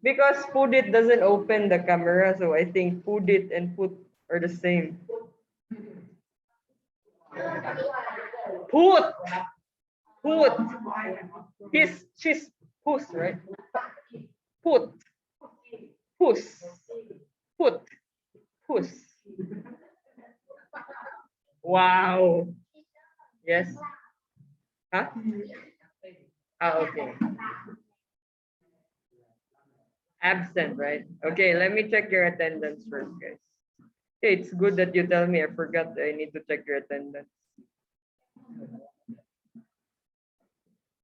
Because put it doesn't open the camera, so I think put it and put are the same. Put. She's puss, right? Put. Puss. Put. Puss. Wow. Yes. Huh? Okay. Absent, right? Okay, let me check your attendance first, guys. Okay, it's good that you tell me. I forgot I need to check your attendance.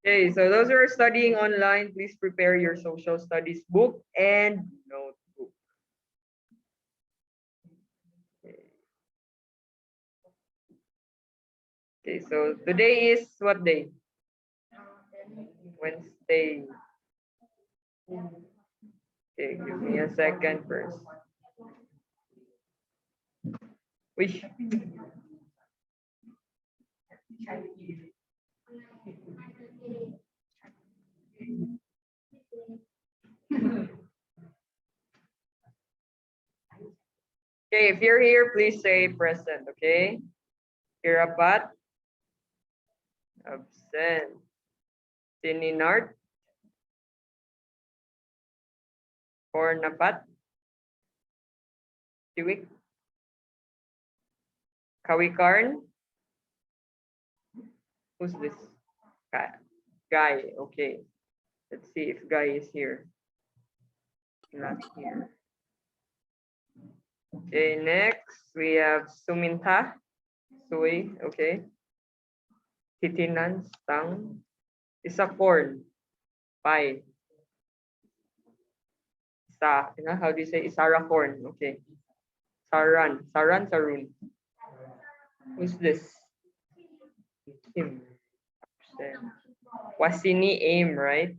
Okay, so those who are studying online, please prepare your social studies book and notebook. Okay, so today is what day? Wednesday. Okay, give me a second first. Which? Okay, if you're here, please say present, okay? Kirapat? Absent. Sininart? Kornapat? Tiwik? Kawikarn? Who's this? Guy, okay. Let's see if Guy is here. Not here. Okay, next we have Suminta. Sui, okay. Titinan, Stang. Isakorn. Pai. How do you say? Isarakorn, okay. Saran, Sarun. Who's this? Him. Wasini aim, right?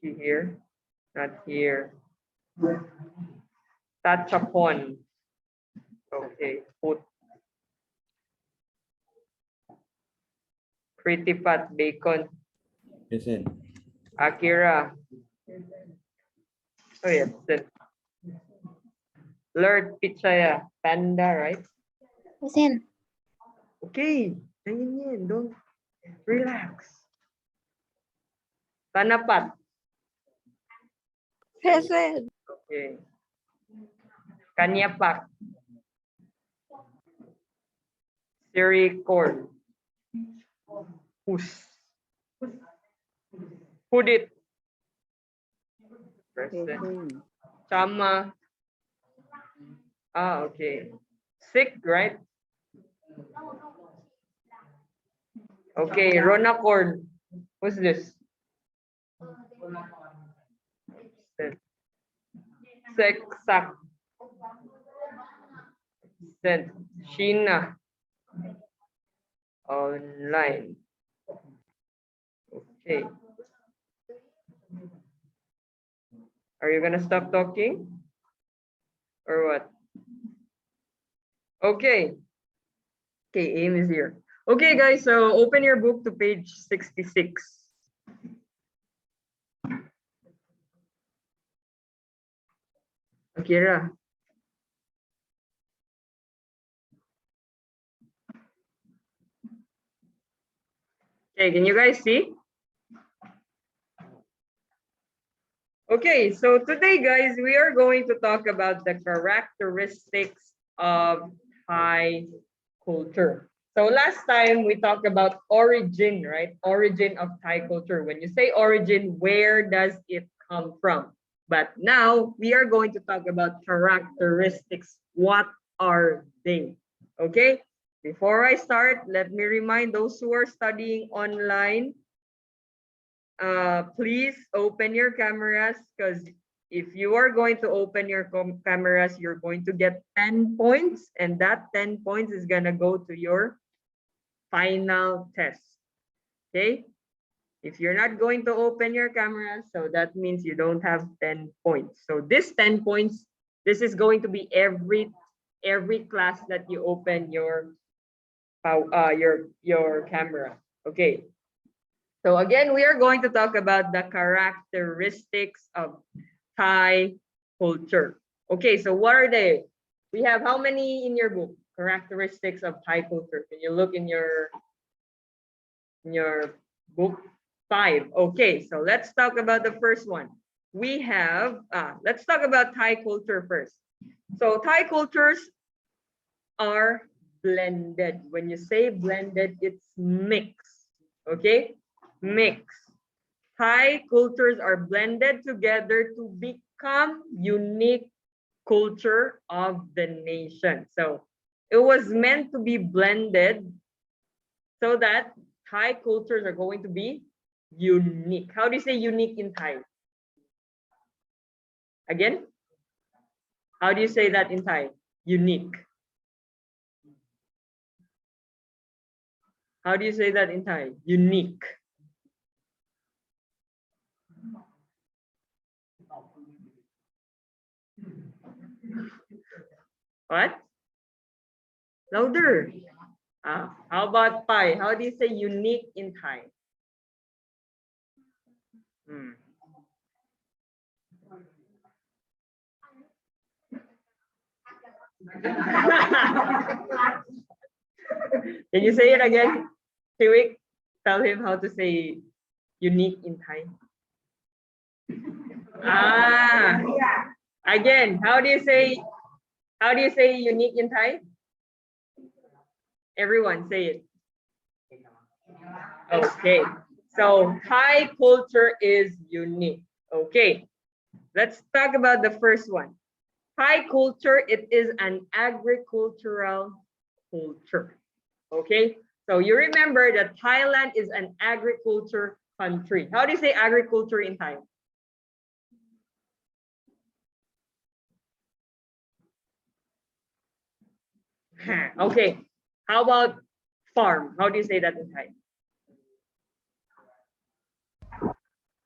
She here? Not here. Tachapon. Okay. Put. Pretty Pat Bacon. Present. Akira. Oh yes. Lord Pichaya. Panda, right? Present. Okay. Don't relax. Tanapat. Present. Okay. Kanyapak. Siricorn. Who's? Pudit. Present. Chama. Okay. Sick, right? Okay, Ronacorn. Who's this? Seksak. Sent. Sheena. Online. Okay. Are you gonna stop talking? Or what? Okay. Okay, aim is here. Okay, guys, so open your book to page 66. Akira. Okay, can you guys see? Okay, so today, guys, we are going to talk about the characteristics of Thai culture. So last time we talked about origin, right? Origin of Thai culture. When you say origin, where does it come from? But now we are going to talk about characteristics. What are they? Okay, before I start, let me remind those who are studying online, please open your cameras, because if you are going to open your cameras, you're going to get 10 points, and that 10 points is going to go to your final test. Okay, if you're not going to open your cameras, so that means you don't have 10 points. So this 10 points, this is going to be every class that you open your camera. Okay, So again, we are going to talk about the characteristics of Thai culture. Okay, so what are they? We have how many in your book? Characteristics of Thai culture. Can you look in your book? 5. Okay, so let's talk about the first one. We have, let's talk about Thai culture first. So Thai cultures are blended. When you say blended, it's mixed. Okay, mixed. Thai cultures are blended together to become unique culture of the nation. So it was meant to be blended so that Thai cultures are going to be unique. How do you say unique in Thai? Again? How do you say that in Thai? Unique. How do you say that in Thai? Unique. What? Louder. How about Thai? How do you say unique in Thai? Hmm. Can you say it again? Tiwik, tell him how to say unique in Thai. Again, how do you say unique in Thai? Everyone say it. Okay. So Thai culture is unique. Okay. Let's talk about the first one. Thai culture, it is an agricultural culture. Okay. So you remember that Thailand is an agriculture country. How do you say agriculture in Thai? Okay. How about farm? How do you say that in Thai?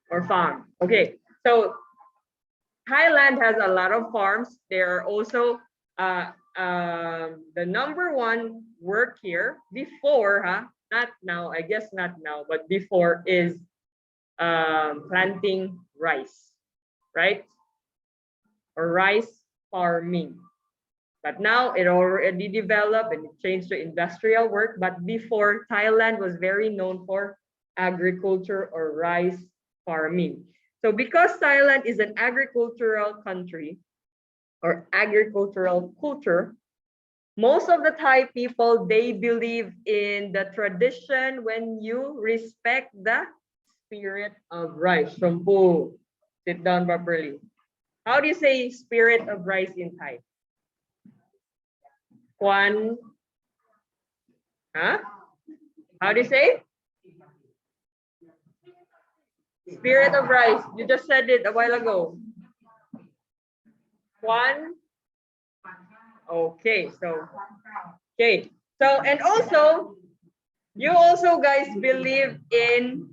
Or farm. Okay. So Thailand has a lot of farms. There are also the number one work here before, not now, I guess not now, but before is planting rice, right? Or rice farming. But now it already developed and it changed to industrial work. But before, Thailand was very known for agriculture or rice farming. So because Thailand is an agricultural country or agricultural culture, most of the Thai people, they believe in the tradition when you respect the spirit of rice. Shompu, sit down properly. How do you say spirit of rice in Thai? Kwan, huh? How do you say? Spirit of rice. You just said it a while ago. Kwan. Okay, so and also you also guys believe in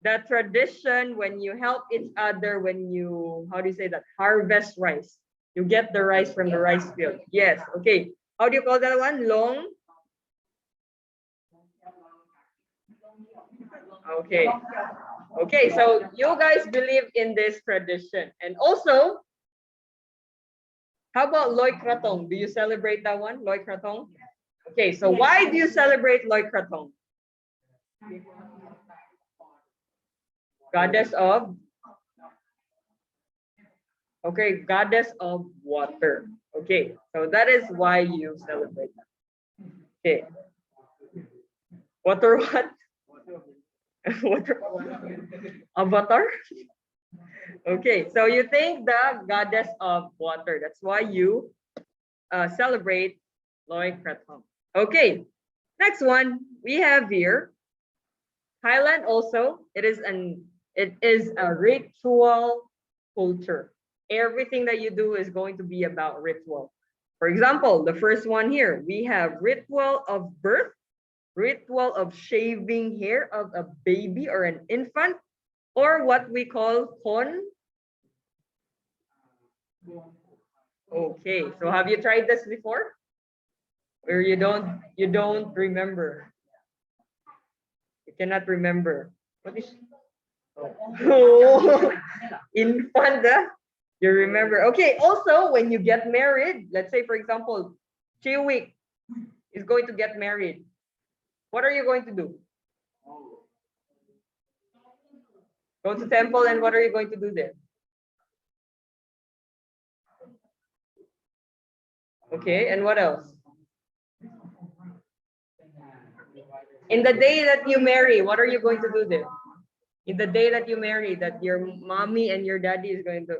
the tradition when you help each other when you, how do you say that, harvest rice. You get the rice from the rice field. Yes. Okay, how do you call that one? Long. Okay. Okay, so you guys believe in this tradition. And also, how about Loy Krathong? Do you celebrate that one, Loy Krathong? Okay, so why do you celebrate Loy Krathong? Goddess of? Okay, goddess of water. Okay, so that is why you celebrate that. Okay. Water what? Water? Avatar? Okay, so you think the goddess of water. That's why you celebrate Loy Krathong. Okay, next one we have here. Thailand also, it is a ritual culture. Everything that you do is going to be about ritual. For example, the first one here, we have ritual of birth, ritual of shaving hair of a baby or an infant, or what we call kon. Okay, so have you tried this before? Or you don't remember? You Cannot remember. What is? Oh, infant. You remember? Okay. Also, when you get married, let's say for example, Chiwik is going to get married. What are you going to do? Go to temple, and what are you going to do there? Okay, and what else? In the day that you marry, what are you going to do there? In the day that you marry, that your mommy and your daddy is going to,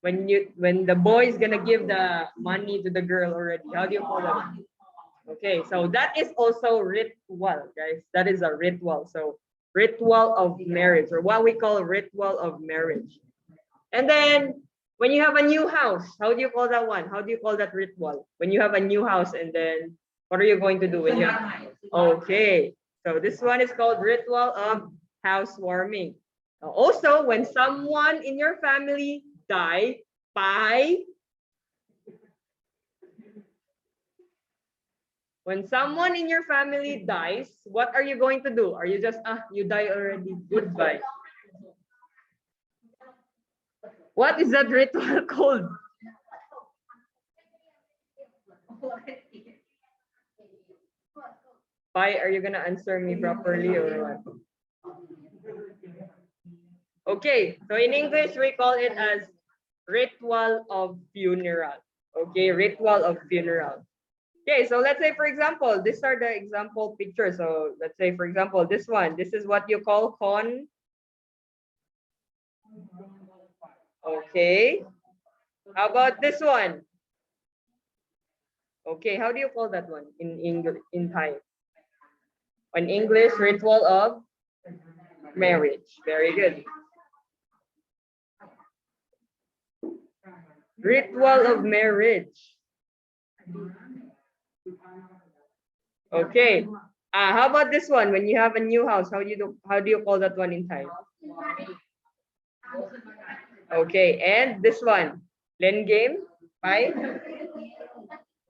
when the boy is gonna give the money to the girl already, how do you call that? Okay, so that is also ritual, guys. That is a ritual. So ritual of marriage, or what we call ritual of marriage. And then when you have a new house, how do you call that one? How do you call that ritual? When you have a new house, and then what are you going to do when you have? Okay, so this one is called ritual of housewarming. Also, when someone in your family die, when someone in your family dies, what are you going to do? Are you just, you die already, goodbye? What is that ritual called? Pai, are you gonna answer me properly or what? Okay, so in English, we call it as ritual of funeral. Okay, ritual of funeral. Okay, so let's say, for example, these are the example pictures. So let's say, for example, this one, this is what you call con. Okay. How about this one? Okay, how do you call that one in English, in Thai? In English, ritual of marriage. Very good. Ritual of marriage. Okay. How about this one? When you have a new house, how do you call that one in Thai? Okay, and this one, Len game, Pai?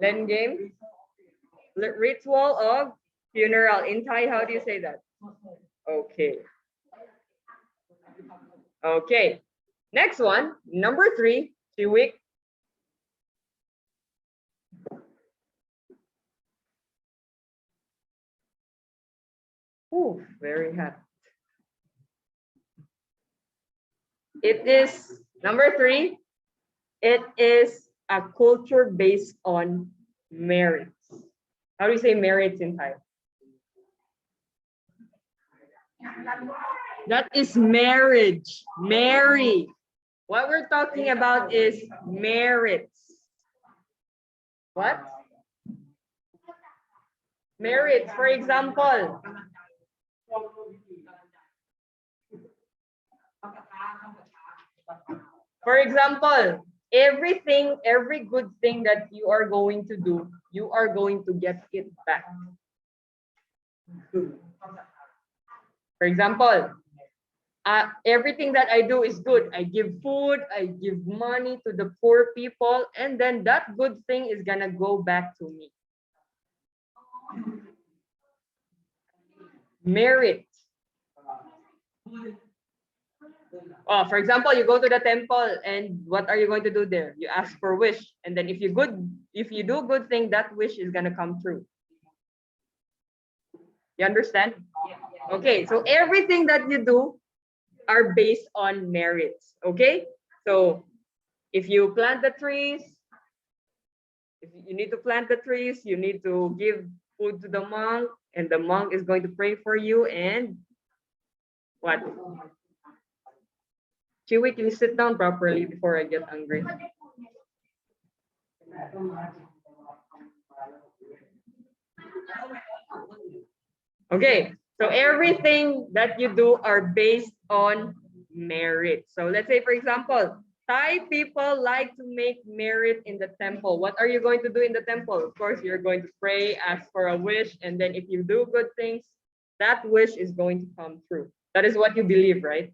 Len game. Ritual of funeral. In Thai, how do you say that? Okay. Okay. Next one, number 3, Chiwik. Ooh, very hot. It is number 3. It is a culture based on merits. How do you say merits in Thai? That is marriage. Marry. What we're talking about is merits. What? Merits. For example, every good thing that you are going to do, you are going to get it back. For example, everything that I do is good. I give food, I give money to the poor people, and then that good thing is gonna go back to me. Merit. For example, you go to the temple, and what are you going to do there? You ask for wish, and then if you do good thing, that wish is gonna come true. You understand? Okay, so everything that you do are based on merits. Okay, so if you plant the trees, if you need to plant the trees, you need to give food to the monk, and the monk is going to pray for you. And what? Chewy, can you sit down properly before I get angry? Okay, so everything that you do are based on merit. So let's say, for example, Thai people like to make merit in the temple. What are you going to do in the temple? Of course, you're going to pray, ask for a wish, and then if you do good things, that wish is going to come true. That is what you believe, right?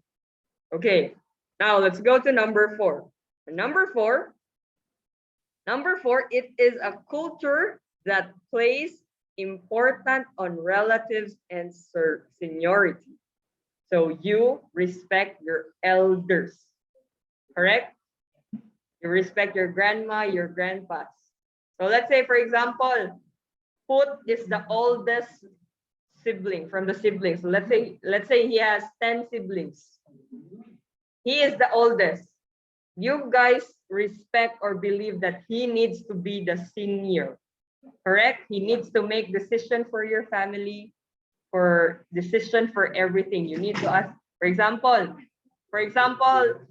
Okay, now let's go to number 4. Number four, it is a culture that plays important on relatives and seniority. So you respect your elders, correct? You respect your grandma, your grandpas. So let's say, for example, Put is the oldest sibling from the siblings. So let's say he has 10 siblings. He is the oldest. You guys respect or believe that he needs to be the senior, correct? He needs to make decision for your family, for decision for everything. You need to ask, for example,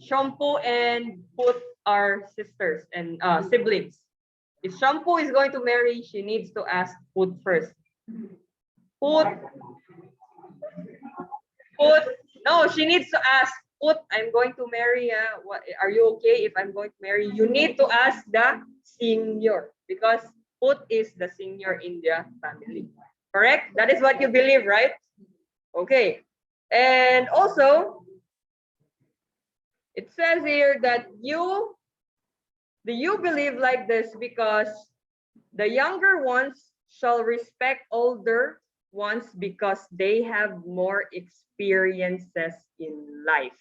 Shampoo and Put are sisters and siblings. If Shampoo is going to marry, she needs to ask Put first. Put, Put, no, she needs to ask Put, I'm going to marry. What, are you okay if I'm going to marry? You need to ask the senior because Put is the senior in the family. Correct? That is what you believe, right? Okay. And also, it says here that you believe like this because the younger ones shall respect older ones because they have more experiences in life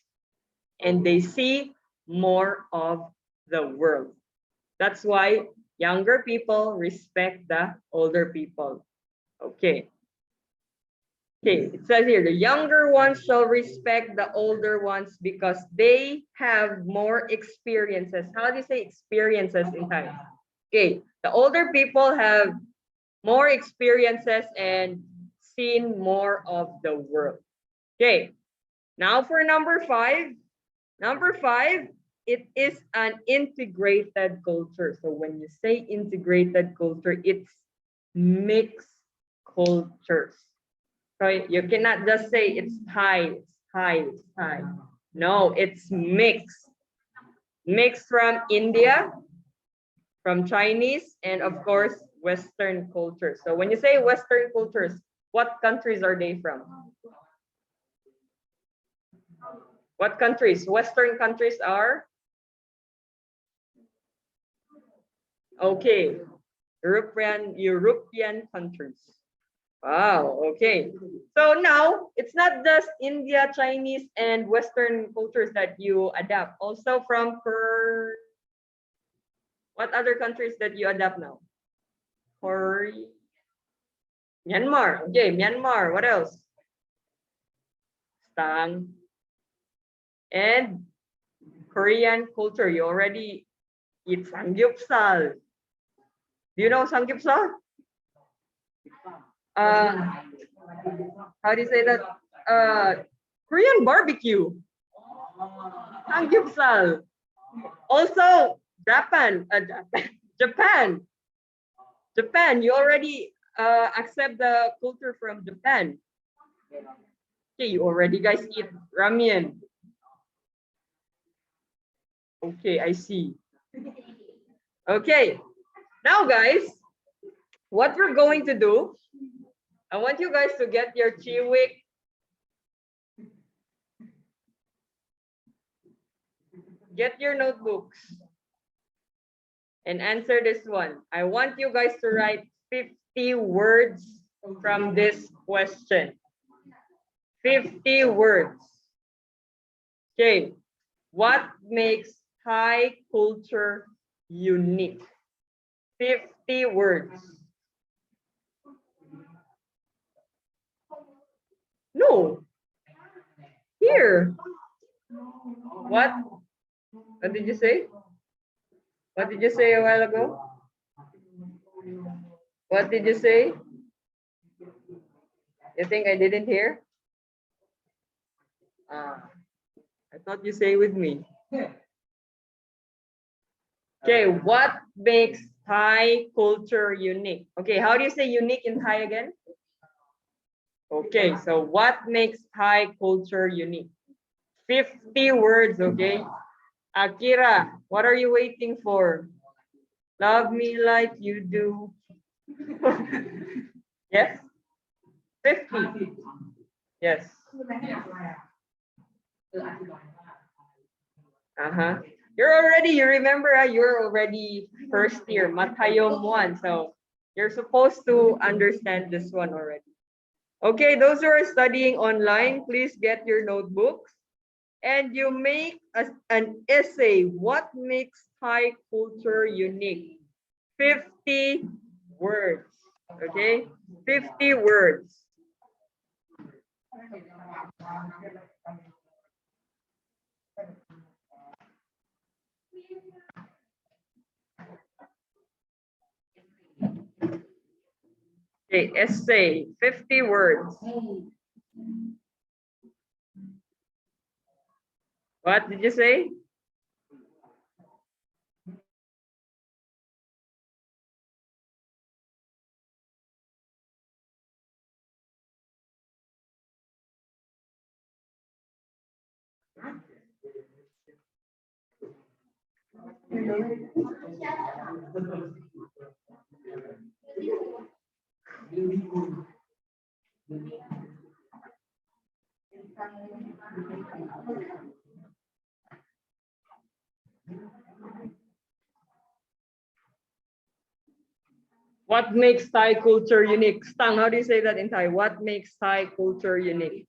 and they see more of the world. That's why younger people respect the older people. Okay. Okay, it says here, the younger ones shall respect the older ones because they have more experiences. How do you say experiences in time? Okay, the older people have more experiences and seen more of the world. Okay, now for number five. Number five, it is an integrated culture. So when you say integrated culture, it's mixed cultures. So you cannot just say it's Thai, it's Thai, it's Thai. No, it's mixed. Mixed from India, from Chinese, and of course, Western cultures. So when you say Western cultures, what countries are they from? What countries? Western countries are? Okay, European countries. Wow, okay. So now it's not just India, Chinese, and Western cultures that you adapt. Also from what other countries that you adapt now? Korea, Myanmar. Okay, Myanmar. What else? Stang. And Korean culture. You already eat samgyeopsal. Do you know samgyeopsal? How do you say that? Korean barbecue. Samgyeopsal. Also, Japan. Japan. You already accept the culture from Japan. Okay, you already guys eat ramen. Okay, I see. Okay, now guys, what we're going to do, I want you guys to get your Chiwik. Get your notebooks and answer this one. I want you guys to write 50 words from this question. 50 words. Okay, what makes Thai culture unique? 50 words. No. Here. What? What did you say? What did you say a while ago? What did you say? You think I didn't hear? I thought you say with me. Okay, what makes Thai culture unique? Okay, how do you say unique in Thai again? Okay, so what makes Thai culture unique? 50 words, okay? Akira, what are you waiting for? Love me like you do. Yes? 50. Yes. Uh-huh. You remember, you're already first year, Matayom 1. So You're supposed to understand this one already. Okay, those who are studying online, please get your notebooks and you make an essay. What makes Thai culture unique? 50 words. Okay, 50 words. Okay, essay, 50 words. What did you say? What makes Thai culture unique? Stang, how do you say that in Thai? What makes Thai culture unique?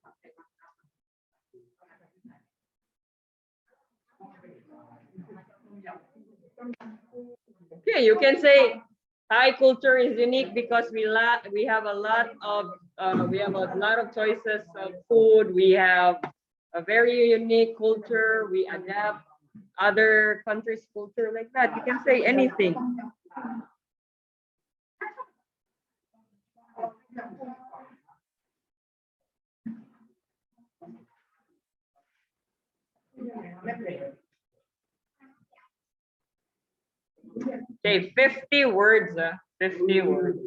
Okay, you can say Thai culture is unique because we have a lot of choices of food. We have a very unique culture. We adapt other countries' culture like that. You can say anything. Okay, 50 words. 50 words.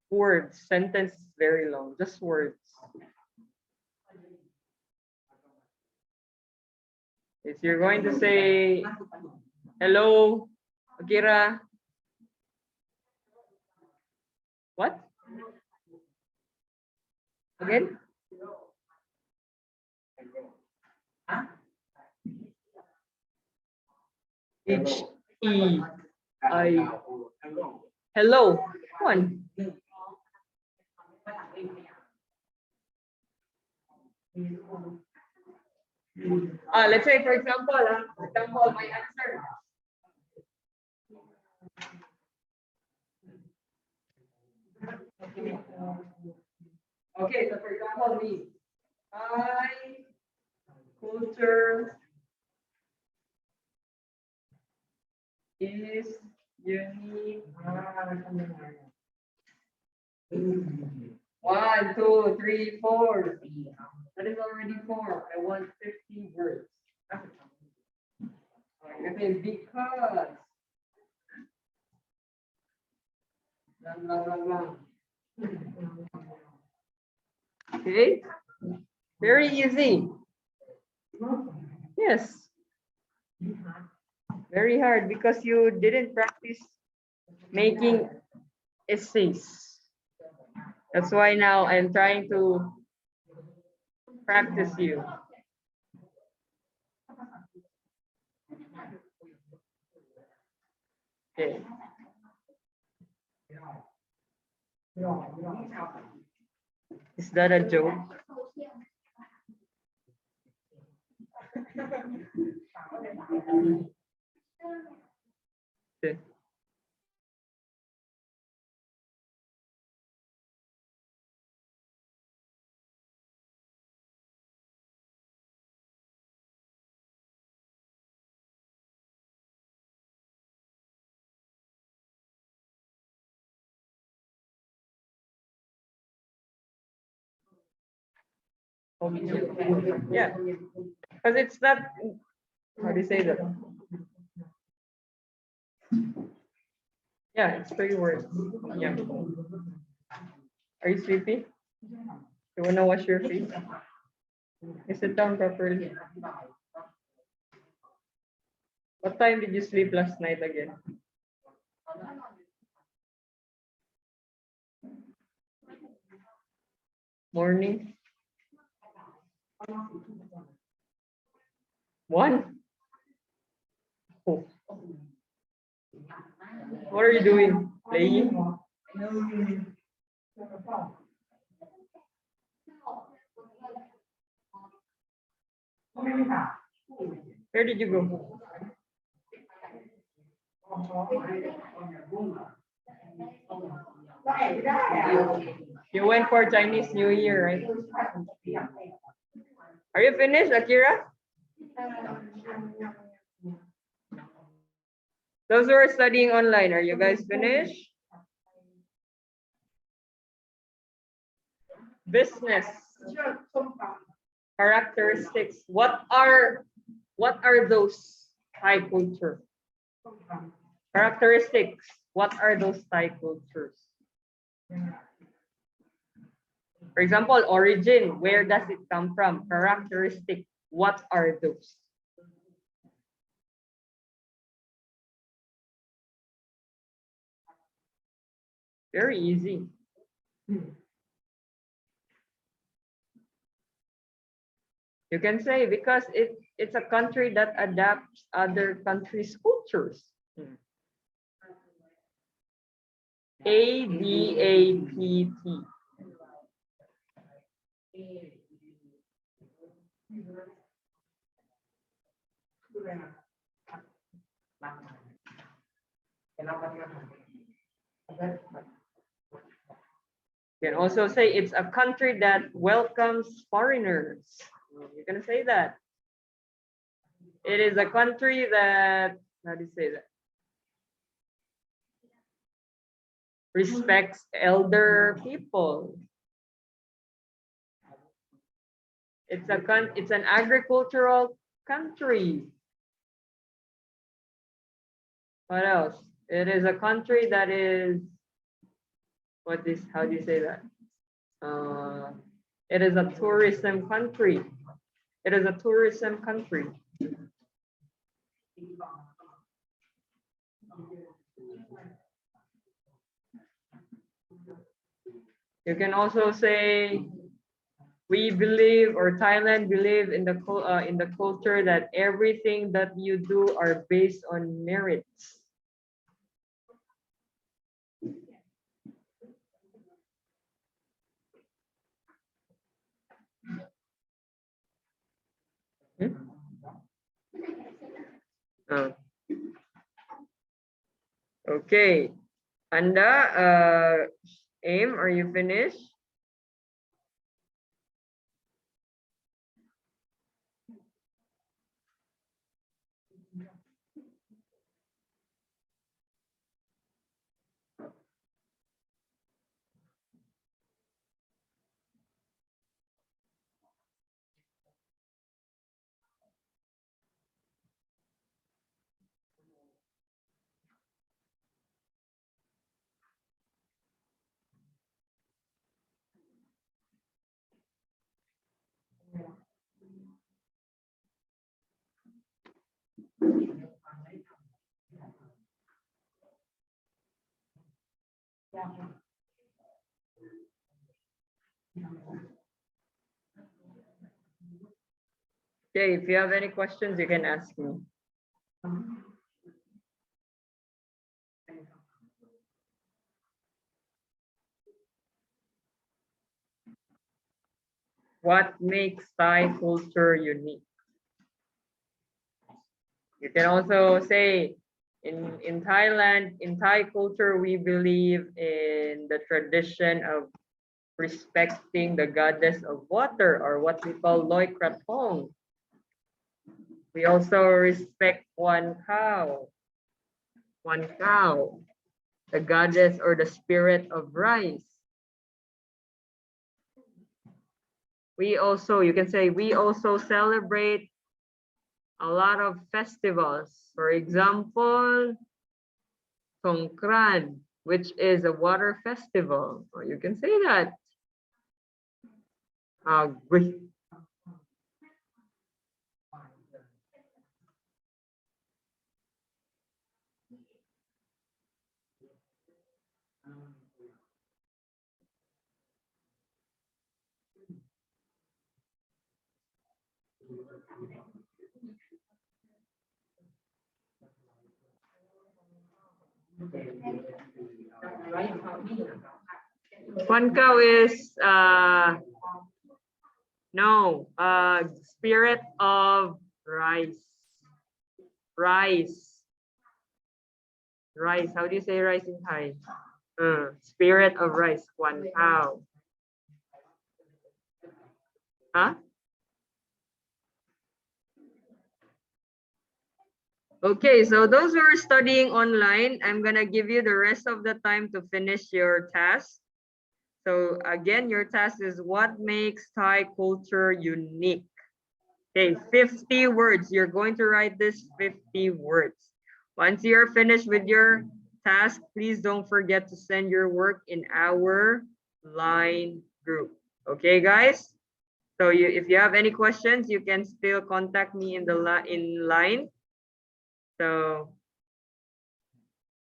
Words. Sentence is very long. Just words. If you're going to say hello, Akira. What? Again? H-E-I. Hello. One. Let's say for example, my answer. Okay, so for example, me. Thai culture is unique. 1, 2, 3, 4. That is already 4. I want 50 words. Okay, because. Blah, blah, blah, blah. Okay, very easy. Yes. Very hard because you didn't practice making essays. That's why now I'm trying to practice you. Okay. Is that a joke? Okay. Yeah, because it's not, how do you say that? Yeah, it's 3 words. Yeah. Are you sleepy? You wanna wash your face? You sit down properly. What time did you sleep last night again? Morning? 1? Oh. What are you doing? Playing? Where did you go? You went for Chinese New Year, right? Are you finished, Akira? Those who are studying online, are you guys finished? Business characteristics. What are those Thai culture? Characteristics. What are those Thai cultures? For example, origin. Where does it come from? Characteristic. What are those? Very easy. You can say because it's a country that adapts other countries' cultures. ADAPT. You can also say it's a country that welcomes foreigners. You're gonna say that. It is a country that, how do you say that? Respects elder people. It's an agricultural country. What else? It is a country that is, how do you say that? It is a tourism country. It is a tourism country. You can also say we believe, or Thailand believe in the culture that everything that you do are based on merits. Oh. Okay, Anda, Aim, are you finished? Okay, if you have any questions, you can ask me. What makes Thai culture unique? You can also say in Thailand, in Thai culture, we believe in the tradition of respecting the goddess of water, or what we call Loi Krathong. We also respect one cow, the goddess or the spirit of rice. You can say we also celebrate a lot of festivals. For example, Songkran, which is a water festival. Or you can say that. Kwankao is no, spirit of rice. Rice. Rice. How do you say rice in Thai? Spirit of rice. Kwankao. Huh? Okay, so those who are studying online, I'm gonna give you the rest of the time to finish your task. So again, your task is what makes Thai culture unique. Okay, 50 words. You're going to write this 50 words. Once you're finished with your task, please don't forget to send your work in our line group. Okay, guys? So if you have any questions, you can still contact me in the in line. So,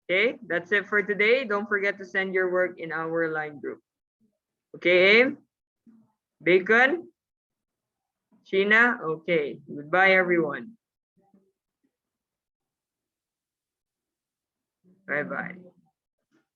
okay, that's it for today. Don't forget to send your work in our line group. Okay, Aim? Bacon? Sheena? Okay, goodbye everyone. Bye-bye.